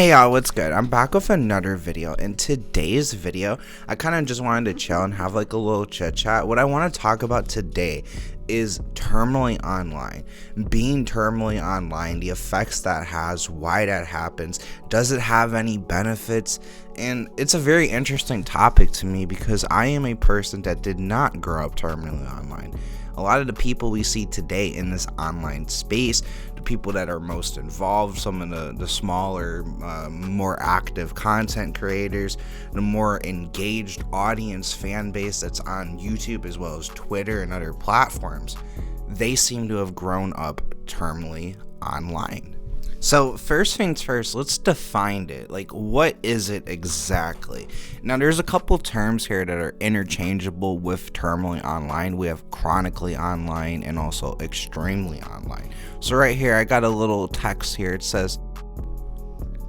Hey y'all, what's good? I'm back with another video. In today's video, I kind of just wanted to chill and have like a little chit chat. What I want to talk about today is terminally online. Being terminally online, the effects that has, why that happens, does it have any benefits? And it's a very interesting topic to me because I am a person that did not grow up terminally online. A lot of the people we see today in this online space, the people that are most involved, some of the smaller, more active content creators, the more engaged audience fan base that's on YouTube as well as Twitter and other platforms, they seem to have grown up terminally online. So first things first, let's define it. Like, what is it exactly? Now, there's a couple terms here that are interchangeable with terminally online. We have chronically online and also extremely online. So right here, I got a little text here. It says,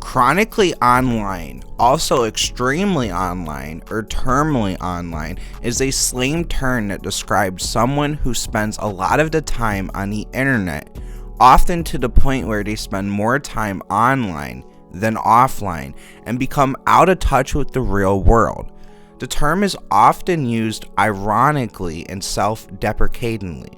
chronically online, also extremely online or terminally online, is a slang term that describes someone who spends a lot of the time on the internet, often to the point where they spend more time online than offline and become out of touch with the real world. The term is often used ironically and self-deprecatingly,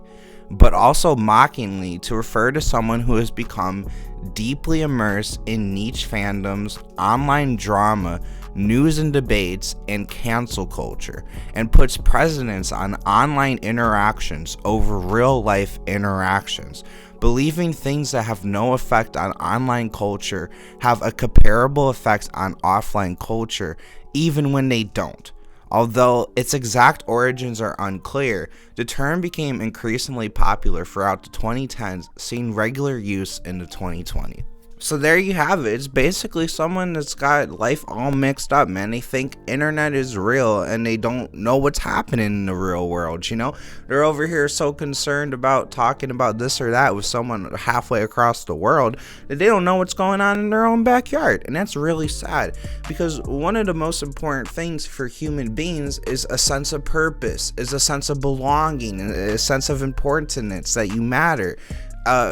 but also mockingly to refer to someone who has become deeply immersed in niche fandoms, online drama, news and debates, and cancel culture, and puts precedence on online interactions over real life interactions, believing things that have no effect on online culture have a comparable effect on offline culture, even when they don't. Although its exact origins are unclear, the term became increasingly popular throughout the 2010s, seeing regular use in the 2020s. So there you have it. It's basically someone that's got life all mixed up, man. They think internet is real and they don't know what's happening in the real world, you know? They're over here so concerned about talking about this or that with someone halfway across the world that they don't know what's going on in their own backyard. And that's really sad because one of the most important things for human beings is a sense of purpose, is a sense of belonging, a sense of importance that you matter.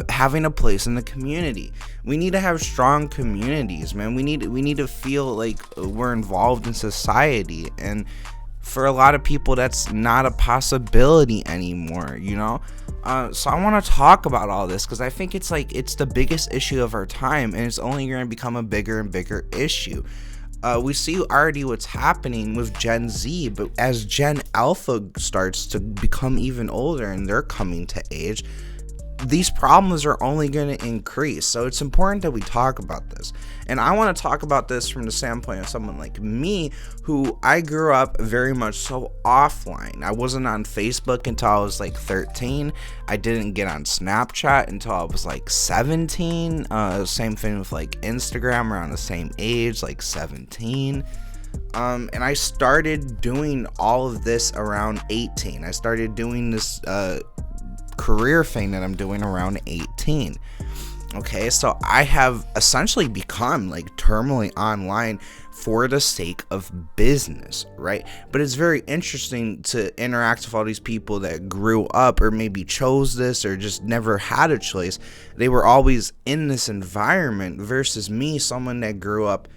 Having a place in the community. We need to have strong communities, man. We need to feel like we're involved in society, and for a lot of people that's not a possibility anymore, you know. So I want to talk about all this because I think it's the biggest issue of our time, and it's only going to become a bigger and bigger issue. We see already what's happening with Gen Z, but as Gen Alpha starts to become even older and they're coming to age, these problems are only going to increase. So it's important that we talk about this. And I want to talk about this from the standpoint of someone like me, who I grew up very much so offline. I wasn't on Facebook until I was like 13. I didn't get on Snapchat until I was like 17. Same thing with like Instagram around the same age, like 17. And I started doing all of this around 18. I started doing this career thing that I'm doing around 18. Okay, so I have essentially become like terminally online for the sake of business, right? But it's very interesting to interact with all these people that grew up or maybe chose this or just never had a choice. They were always in this environment versus me, someone that grew up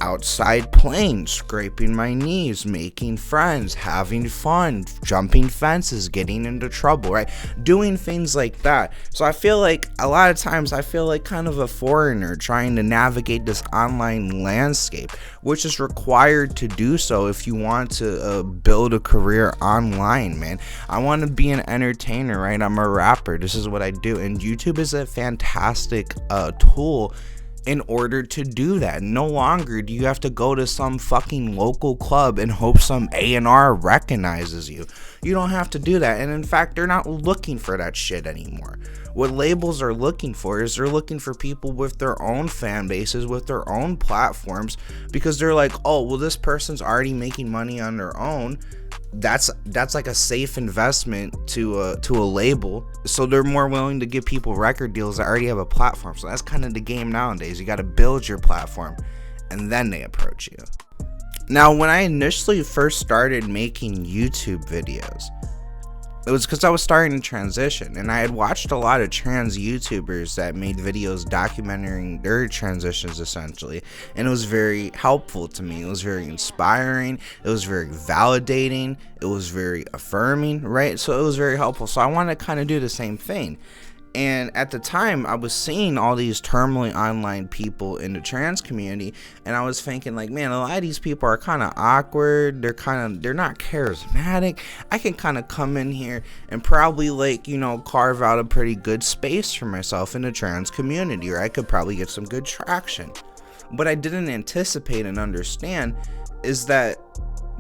outside playing, scraping my knees, making friends, having fun, jumping fences, getting into trouble, right? Doing things like that. So I feel like a lot of times I feel like kind of a foreigner trying to navigate this online landscape, which is required to do so if you want to build a career online, man. I want to be an entertainer, right? I'm a rapper. This is what I do. And YouTube is a fantastic tool in order to do that. No longer do you have to go to some fucking local club and hope some A&R recognizes you. You don't have to do that. And in fact, they're not looking for that shit anymore. What labels are looking for is they're looking for people with their own fan bases, with their own platforms, because they're like, oh, well, this person's already making money on their own. That's like a safe investment to a label, so they're more willing to give people record deals that already have a platform. So that's kind of the game nowadays. You got to build your platform and then they approach you. Now, when I initially first started making YouTube videos, It was because I was starting to transition, and I had watched a lot of trans YouTubers that made videos documenting their transitions essentially, and it was very helpful to me. It was very inspiring, it was very validating, it was very affirming, right? So it was very helpful. So I wanted to kind of do the same thing. And at the time, I was seeing all these terminally online people in the trans community, and I was thinking, like, man, a lot of these people are kind of awkward. They're not charismatic. I can kind of come in here and probably, like, carve out a pretty good space for myself in the trans community, or I could probably get some good traction. What I didn't anticipate and understand is that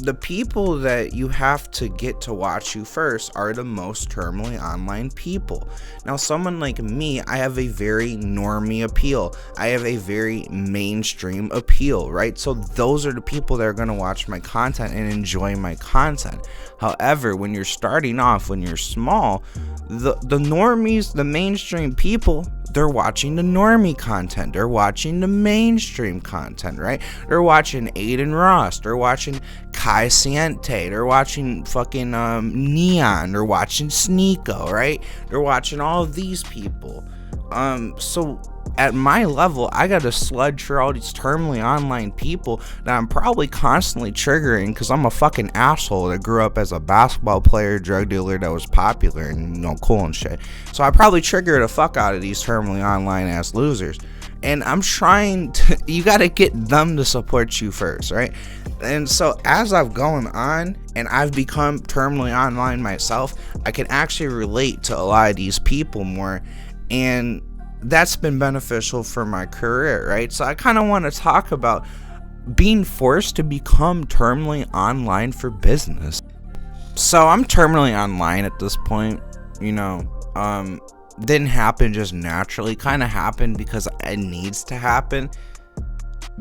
the people that you have to get to watch you first are the most terminally online people. Now, someone like me, I have a very normie appeal. I have a very mainstream appeal, right? So those are the people that are going to watch my content and enjoy my content. However, when you're starting off, when you're small, the normies, the mainstream people, they're watching the normie content. They're watching the mainstream content, right? They're watching Aiden Ross. They're watching Kai Siente. They're watching fucking Neon. They're watching Sneeko, right? They're watching all of these people. So at my level, I gotta sludge through all these terminally online people that I'm probably constantly triggering because I'm a fucking asshole that grew up as a basketball player, drug dealer that was popular and cool and shit. So I probably trigger the fuck out of these terminally online ass losers. And I'm trying to, you gotta get them to support you first, right? And so as I've gone on and I've become terminally online myself, I can actually relate to a lot of these people more, and that's been beneficial for my career, right? So I kind of want to talk about being forced to become terminally online for business. So I'm terminally online at this point, didn't happen just naturally, kind of happened because it needs to happen.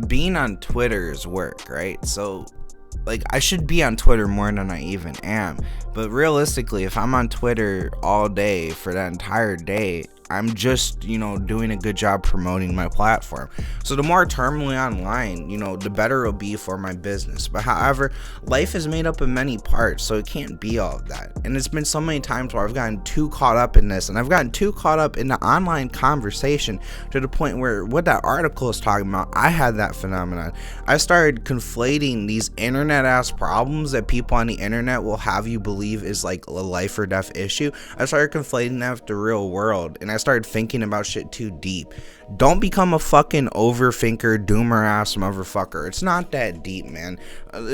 Being on Twitter is work, right? So like, I should be on Twitter more than I even am, but realistically, if I'm on Twitter all day for that entire day, I'm just, doing a good job promoting my platform. So the more terminally online, the better it'll be for my business. But however, life is made up of many parts, so it can't be all of that. And it's been so many times where I've gotten too caught up in this, and I've gotten too caught up in the online conversation to the point where what that article is talking about, I had that phenomenon. I started conflating these internet ass problems that people on the internet will have you believe is like a life or death issue. I started conflating that with the real world, and I started thinking about shit too deep. Don't become a fucking overthinker, doomer ass motherfucker. It's not that deep, man.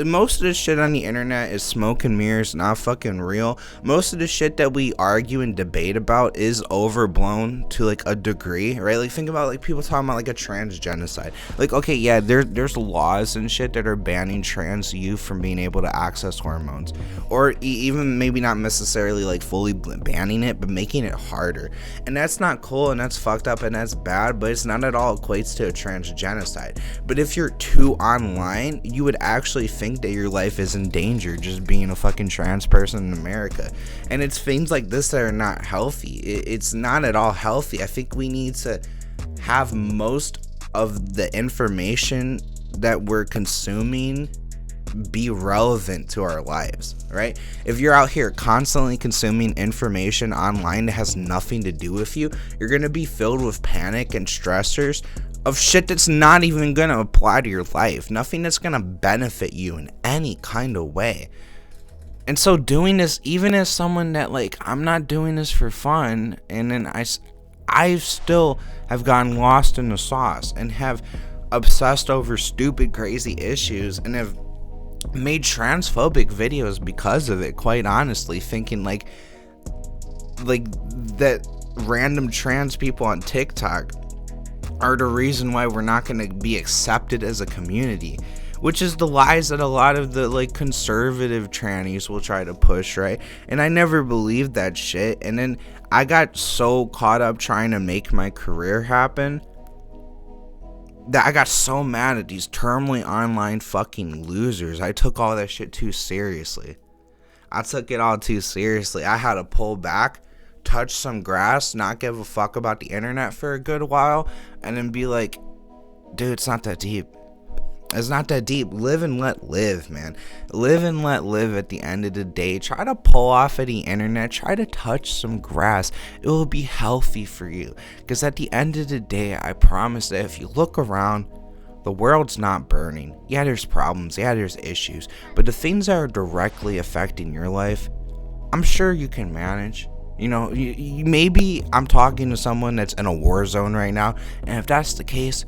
Most of the shit on the internet is smoke and mirrors, not fucking real. Most of the shit that we argue and debate about is overblown to like a degree, right? Like, think about like people talking about like a trans genocide. Like, okay, yeah, there's laws and shit that are banning trans youth from being able to access hormones, or even maybe not necessarily like fully banning it, but making it harder. And that's not cool, and that's fucked up, and that's bad, but it's not at all equates to a trans genocide. But if you're too online, you would actually think that your life is in danger just being a fucking trans person in America. And it's things like this that are not healthy. It's not at all healthy. I think we need to have most of the information that we're consuming be relevant to our lives, right? If you're out here constantly consuming information online that has nothing to do with you, you're gonna be filled with panic and stressors of shit that's not even gonna apply to your life, nothing that's gonna benefit you in any kind of way. And so doing this, even as someone that, like, I'm not doing this for fun, and then I still have gotten lost in the sauce and have obsessed over stupid, crazy issues, and have made transphobic videos because of it, quite honestly, thinking like that random trans people on TikTok are the reason why we're not going to be accepted as a community, which is the lies that a lot of the like conservative trannies will try to push, right? And I never believed that shit, and then I got so caught up trying to make my career happen that I got so mad at these terminally online fucking losers. I took all that shit too seriously. I took it all too seriously. I had to pull back, touch some grass, not give a fuck about the internet for a good while, and then be like, dude, it's not that deep. It's not that deep. Live and let live, man. Live and let live at the end of the day. Try to pull off of the internet. Try to touch some grass. It will be healthy for you. Because at the end of the day, I promise that if you look around, the world's not burning. Yeah, there's problems. Yeah, there's issues. But the things that are directly affecting your life, I'm sure you can manage. You know, maybe I'm talking to someone that's in a war zone right now. And if that's the case,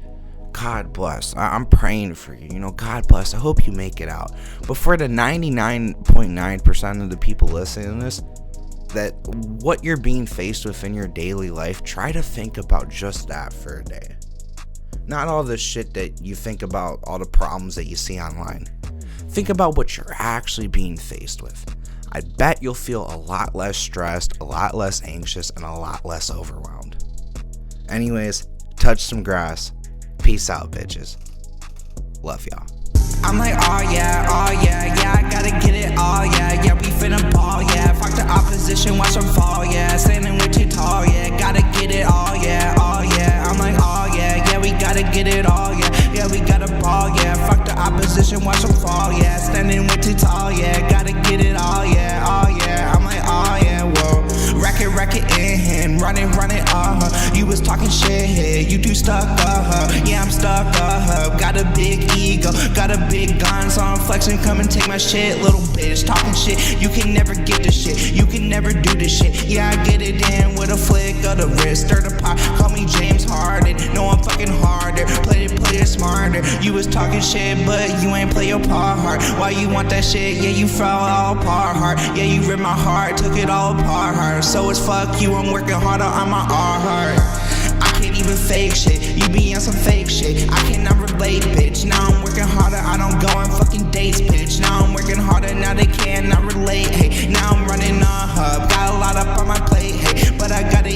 God bless. I'm praying for you. You know, God bless. I hope you make it out. But for the 99.9% of the people listening to this, that what you're being faced with in your daily life, try to think about just that for a day. Not all the shit that you think about, all the problems that you see online. Think about what you're actually being faced with. I bet you'll feel a lot less stressed, a lot less anxious, and a lot less overwhelmed. Anyways, touch some grass. Peace out, bitches. Love y'all. I'm like, oh yeah, I gotta get it, oh yeah, we finna ball, yeah. Fuck the opposition, watch them fall, yeah. Standing way too tall, yeah, gotta get it, oh yeah. I'm like, oh yeah, we gotta get it, oh yeah, we gotta ball, yeah. Fuck the opposition, watch them fall, yeah. Standing way too tall, yeah, gotta get it, oh yeah. I'm like, oh yeah, whoa. Racket in hand, running, you was talking shit, you too stuck, yeah, I'm stuck, got a big ego, got a big gun, so I'm flexing, come and take my shit, little bitch, talking shit, you can never get this shit, you can never do this shit, yeah, I get it in with a flick of the wrist, stir the pot, call me James Harden, no, I'm fucking harder, play it smarter, you was talking shit, but you ain't play your part hard, why you want that shit, yeah, you fell all apart hard, yeah, you ripped my heart, took it all apart hard, so it's fuck you, I'm working harder on my art. I can't even fake shit, you be on some fake shit, I cannot relate, bitch. Now I'm working harder, I don't go on fucking dates, bitch. Now I'm working harder, now they cannot relate, hey. Now I'm running a hub, got a lot up on my plate, hey, but I gotta